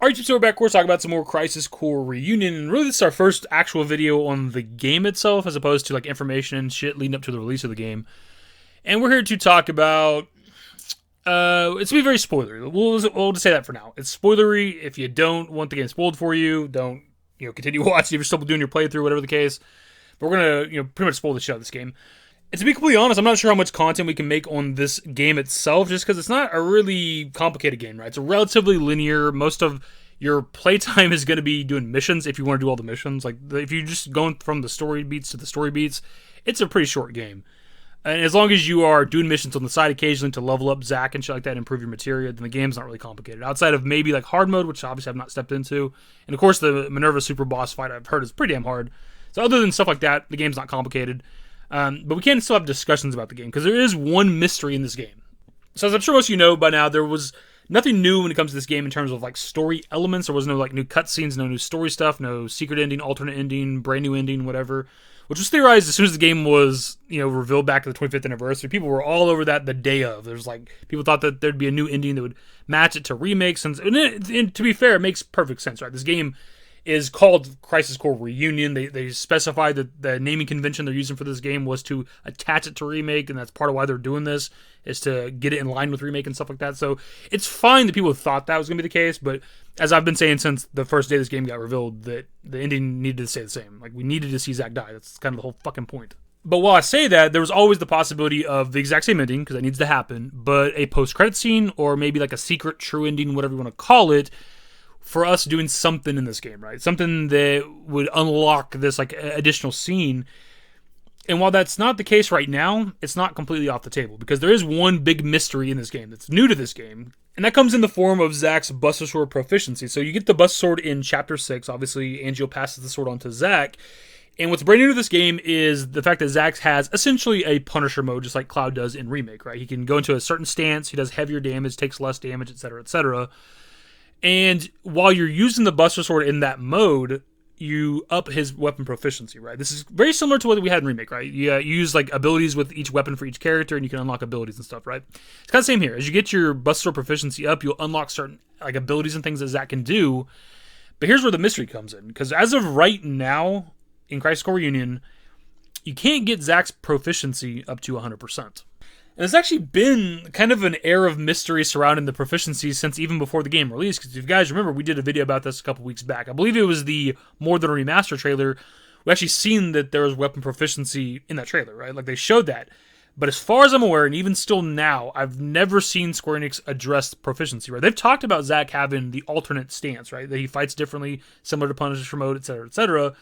Alright, so we're back. We're talking about some more Crisis Core Reunion, and really this is our first actual video on the game itself, as opposed to like information and shit leading up to the release of the game. And we're here to talk about, it's gonna be very spoilery. We'll just say that for now. It's spoilery. If you don't want the game spoiled for you, don't, continue watching if you're still doing your playthrough, whatever the case. But we're gonna, pretty much spoil the shit out of this game. And to be completely honest, I'm not sure how much content we can make on this game itself, just because it's not a really complicated game, right? It's a relatively linear. Most of your playtime is going to be doing missions if you want to do all the missions. Like, if you're just going from the story beats to the story beats, it's a pretty short game. And as long as you are doing missions on the side occasionally to level up Zack and shit like that and improve your materia, then the game's not really complicated. Outside of maybe like hard mode, which obviously I've not stepped into. And of course, the Minerva Super Boss fight I've heard is pretty damn hard. So other than stuff like that, the game's not complicated. But we can still have discussions about the game, because there is one mystery in this game. So as I'm sure most of you know by now, there was nothing new when it comes to this game in terms of like story elements. There was no like new cutscenes, no new story stuff, no secret ending, alternate ending, brand new ending, whatever. Which was theorized as soon as the game was, revealed back at the 25th anniversary. People were all over that the day of. There's like, people thought that there'd be a new ending that would match it to remakes. And to be fair, it makes perfect sense, right? This game is called Crisis Core Reunion. They specified that the naming convention they're using for this game was to attach it to Remake, and that's part of why they're doing this, is to get it in line with Remake and stuff like that. So it's fine that people thought that was going to be the case, but as I've been saying since the first day this game got revealed, that the ending needed to stay the same. Like, we needed to see Zack die. That's kind of the whole fucking point. But while I say that, there was always the possibility of the exact same ending, because that needs to happen, but a post-credit scene, or maybe like a secret true ending, whatever you want to call it, for us doing something in this game, right? Something that would unlock this like additional scene. And while that's not the case right now, it's not completely off the table, because there is one big mystery in this game that's new to this game, and that comes in the form of Zack's Buster Sword proficiency. So you get the Buster Sword in Chapter 6. Obviously, Angel passes the sword on to Zack. And what's brand new to this game is the fact that Zack has essentially a Punisher mode, just like Cloud does in Remake, right? He can go into a certain stance, he does heavier damage, takes less damage, etc., etc. And while you're using the Buster Sword in that mode, you up his weapon proficiency, right? This is very similar to what we had in Remake, right? You use like abilities with each weapon for each character, and you can unlock abilities and stuff, right? It's kind of the same here. As you get your Buster Sword proficiency up, you'll unlock certain like abilities and things that Zack can do. But here's where the mystery comes in, because as of right now in Crisis Core Reunion, you can't get Zack's proficiency up to 100%. And there's actually been kind of an air of mystery surrounding the proficiency since even before the game released. Because if you guys remember, we did a video about this a couple weeks back. I believe it was the More Than a Remaster trailer. We actually seen that there was weapon proficiency in that trailer, right? Like, they showed that. But as far as I'm aware, and even still now, I've never seen Square Enix address proficiency, right? They've talked about Zack having the alternate stance, right? That he fights differently, similar to Punisher mode, etc., etc.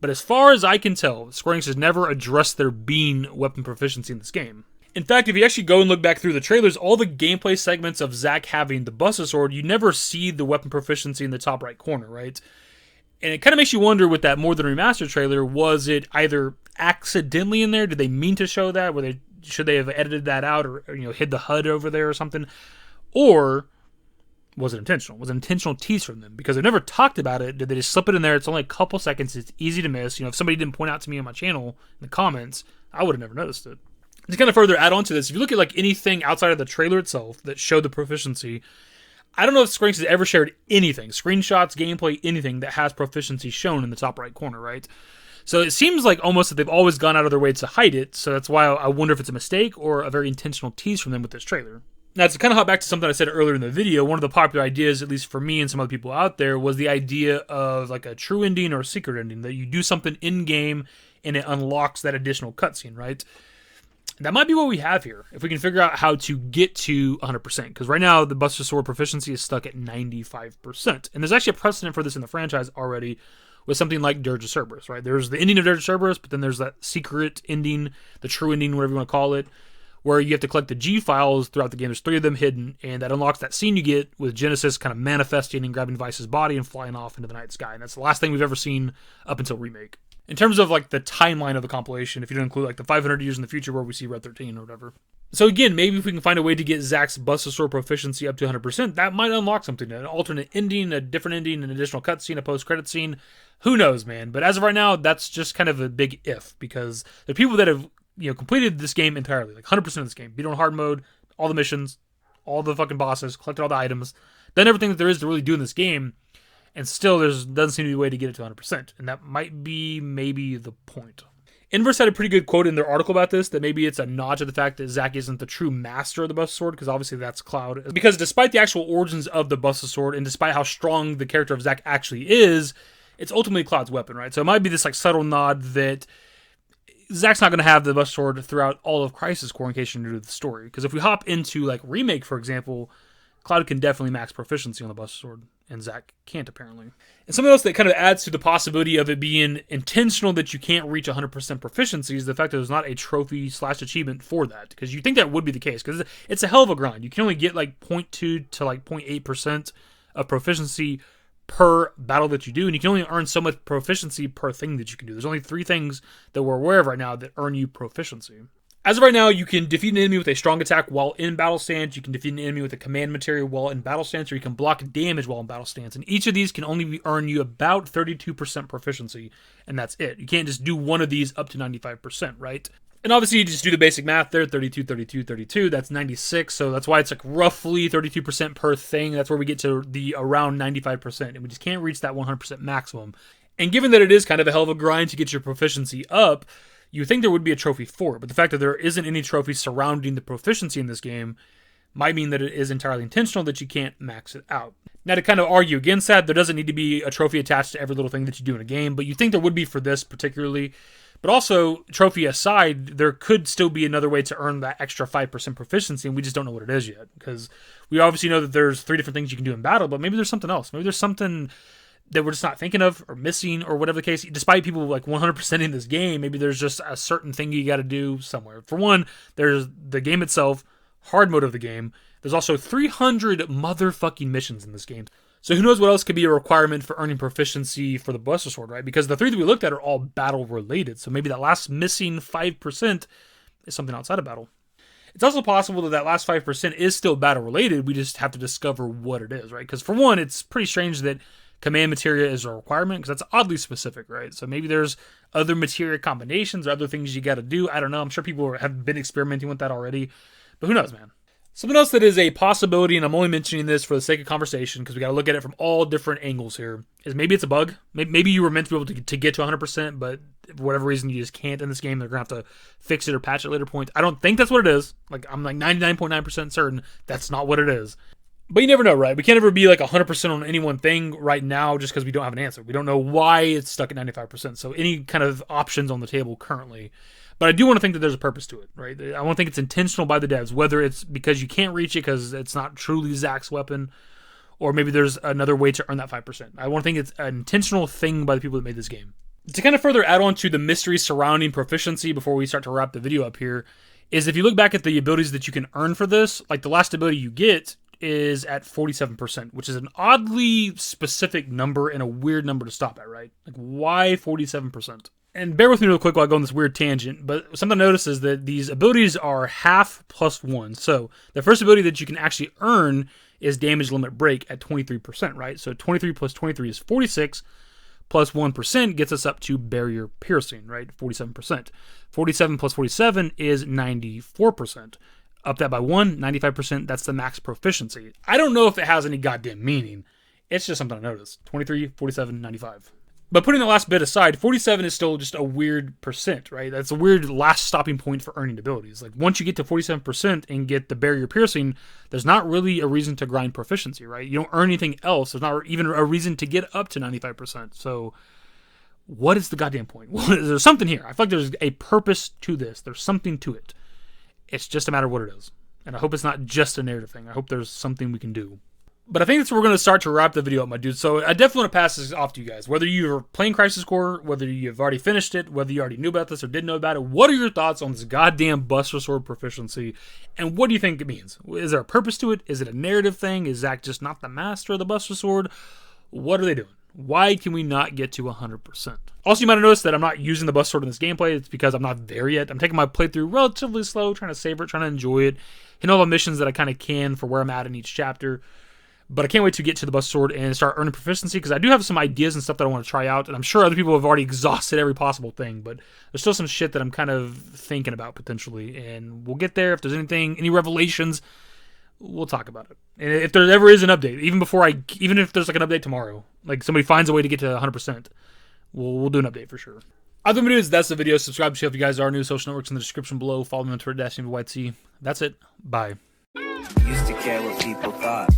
But as far as I can tell, Square Enix has never addressed there being weapon proficiency in this game. In fact, if you actually go and look back through the trailers, all the gameplay segments of Zack having the Buster Sword, you never see the weapon proficiency in the top right corner, right? And it kind of makes you wonder with that More Than Remastered trailer, was it either accidentally in there? Did they mean to show that? Should they have edited that out or hid the HUD over there or something? Or was it intentional? Was it an intentional tease from them? Because they never talked about it. Did they just slip it in there? It's only a couple seconds. It's easy to miss. If somebody didn't point out to me on my channel in the comments, I would have never noticed it. To kind of further add on to this, if you look at like anything outside of the trailer itself that showed the proficiency, I don't know if Square Enix has ever shared anything, screenshots, gameplay, anything that has proficiency shown in the top right corner, right? So it seems like almost that they've always gone out of their way to hide it, so that's why I wonder if it's a mistake or a very intentional tease from them with this trailer. Now, to kind of hop back to something I said earlier in the video, one of the popular ideas, at least for me and some other people out there, was the idea of like a true ending or a secret ending, that you do something in-game and it unlocks that additional cutscene, right? That might be what we have here, if we can figure out how to get to 100%. Because right now, the Buster Sword proficiency is stuck at 95%. And there's actually a precedent for this in the franchise already with something like Dirge of Cerberus, right? There's the ending of Dirge of Cerberus, but then there's that secret ending, the true ending, whatever you want to call it, where you have to collect the G files throughout the game. There's 3 of them hidden, and that unlocks that scene you get with Genesis kind of manifesting and grabbing Vice's body and flying off into the night sky. And that's the last thing we've ever seen up until Remake. In terms of like the timeline of the compilation, if you don't include like the 500 years in the future where we see Red 13 or whatever. So again, maybe if we can find a way to get Zack's Buster Sword proficiency up to 100%, that might unlock something. An alternate ending, a different ending, an additional cutscene, a post-credit scene. Who knows, man? But as of right now, that's just kind of a big if, because the people that have completed this game entirely, like 100% of this game, beat on hard mode, all the missions, all the fucking bosses, collected all the items, done everything that there is to really do in this game, And still, there doesn't seem to be a way to get it to 100%. And that might be maybe the point. Inverse had a pretty good quote in their article about this, that maybe it's a nod to the fact that Zack isn't the true master of the Buster Sword, because obviously that's Cloud. Because despite the actual origins of the Buster Sword, and despite how strong the character of Zack actually is, it's ultimately Cloud's weapon, right? So it might be this like subtle nod that Zack's not going to have the Buster Sword throughout all of Crisis Core in case you're new to the story. Because if we hop into like Remake, for example, Cloud can definitely max proficiency on the Buster Sword, and Zack can't apparently. And something else that kind of adds to the possibility of it being intentional that you can't reach 100% proficiency is the fact that there's not a trophy / achievement for that. Because you think that would be the case, because it's a hell of a grind. You can only get like 0.2 to like 0.8% of proficiency per battle that you do, and you can only earn so much proficiency per thing that you can do. There's only 3 things that we're aware of right now that earn you proficiency. As of right now, you can defeat an enemy with a strong attack while in battle stance, you can defeat an enemy with a command material while in battle stance, or you can block damage while in battle stance. And each of these can only earn you about 32% proficiency, and that's it. You can't just do one of these up to 95%, right? And obviously, you just do the basic math there, 32, 32, 32, that's 96, so that's why it's like roughly 32% per thing. That's where we get to the around 95%, and we just can't reach that 100% maximum. And given that it is kind of a hell of a grind to get your proficiency up, you would think there would be a trophy for it, but the fact that there isn't any trophy surrounding the proficiency in this game might mean that it is entirely intentional that you can't max it out. Now, to kind of argue against that, there doesn't need to be a trophy attached to every little thing that you do in a game, but you think there would be for this particularly. But also, trophy aside, there could still be another way to earn that extra 5% proficiency, and we just don't know what it is yet. Because we obviously know that there's 3 different things you can do in battle, but maybe there's something else. Maybe there's something that we're just not thinking of or missing or whatever the case. Despite people like 100% in this game, maybe there's just a certain thing you got to do somewhere. For one, there's the game itself, hard mode of the game. There's also 300 motherfucking missions in this game. So who knows what else could be a requirement for earning proficiency for the Buster Sword, right? Because the 3 that we looked at are all battle related. So maybe that last missing 5% is something outside of battle. It's also possible that that last 5% is still battle related. We just have to discover what it is, right? Because for one, it's pretty strange that command materia is a requirement, because that's oddly specific, right? So maybe there's other materia combinations or other things you got to do. I don't know. I'm sure people have been experimenting with that already, but who knows, man? Something else that is a possibility, and I'm only mentioning this for the sake of conversation because we got to look at it from all different angles here, is maybe it's a bug. Maybe you were meant to be able to get to 100%, but for whatever reason you just can't in this game. They're going to have to fix it or patch it at a later point. I don't think that's what it is. Like, I'm like 99.9% certain that's not what it is. But you never know, right? We can't ever be like 100% on any one thing right now just because we don't have an answer. We don't know why it's stuck at 95%. So any kind of options on the table currently. But I do want to think that there's a purpose to it, right? I want to think it's intentional by the devs, whether it's because you can't reach it because it's not truly Zack's weapon, or maybe there's another way to earn that 5%. I want to think it's an intentional thing by the people that made this game. To kind of further add on to the mystery surrounding proficiency before we start to wrap the video up here, is if you look back at the abilities that you can earn for this, like the last ability you get is at 47%, which is an oddly specific number and a weird number to stop at, right? Like, why 47%? And bear with me real quick while I go on this weird tangent, but something I noticed is that these abilities are half plus 1. So the first ability that you can actually earn is damage limit break at 23%, right? So 23 plus 23 is 46, plus 1% gets us up to barrier piercing, right? 47%. 47 plus 47 is 94%. Up that by 1, 95%, that's the max proficiency. I don't know if it has any goddamn meaning. It's just something I noticed. 23, 47, 95. But putting the last bit aside, 47 is still just a weird percent, right? That's a weird last stopping point for earning abilities. Like, once you get to 47% and get the barrier piercing, there's not really a reason to grind proficiency, right? You don't earn anything else. There's not even a reason to get up to 95%. So what is the goddamn point? There's something here. I feel like there's a purpose to this. There's something to it. It's just a matter of what it is. And I hope it's not just a narrative thing. I hope there's something we can do. But I think that's where we're going to start to wrap the video up, my dude. So I definitely want to pass this off to you guys. Whether you're playing Crisis Core, whether you've already finished it, whether you already knew about this or didn't know about it, what are your thoughts on this goddamn Buster Sword proficiency? And what do you think it means? Is there a purpose to it? Is it a narrative thing? Is Zack just not the master of the Buster Sword? What are they doing? Why can we not get to 100%? Also, you might have noticed that I'm not using the Buster Sword in this gameplay. It's because I'm not there yet. I'm taking my playthrough relatively slow, trying to savor it, trying to enjoy it, hitting all the missions that I kind of can for where I'm at in each chapter. But I can't wait to get to the Buster Sword and start earning proficiency, because I do have some ideas and stuff that I want to try out, and I'm sure other people have already exhausted every possible thing, but there's still some shit that I'm kind of thinking about potentially, and we'll get there. If there's anything, any revelations, we'll talk about it. And if there ever is an update, even if there's like an update tomorrow, like somebody finds a way to get to 100%, we'll do an update for sure. Other than videos, that's the video. Subscribe to the show if you guys are new. Social networks in the description below. Follow me on Twitter, dashingdavidbusiness. That's it. Bye. Used to care what people thought,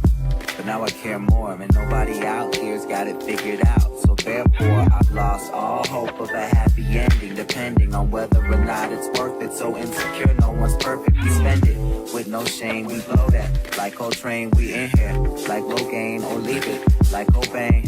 but now I care more, and nobody out here's got it figured out. So therefore, I've lost all hope of a happy ending, depending on whether or not it's worth it. So insecure, no one's perfect. We spend it with no shame. We blow that like Coltrane. We in here like Rogaine, or leave it like Cobain.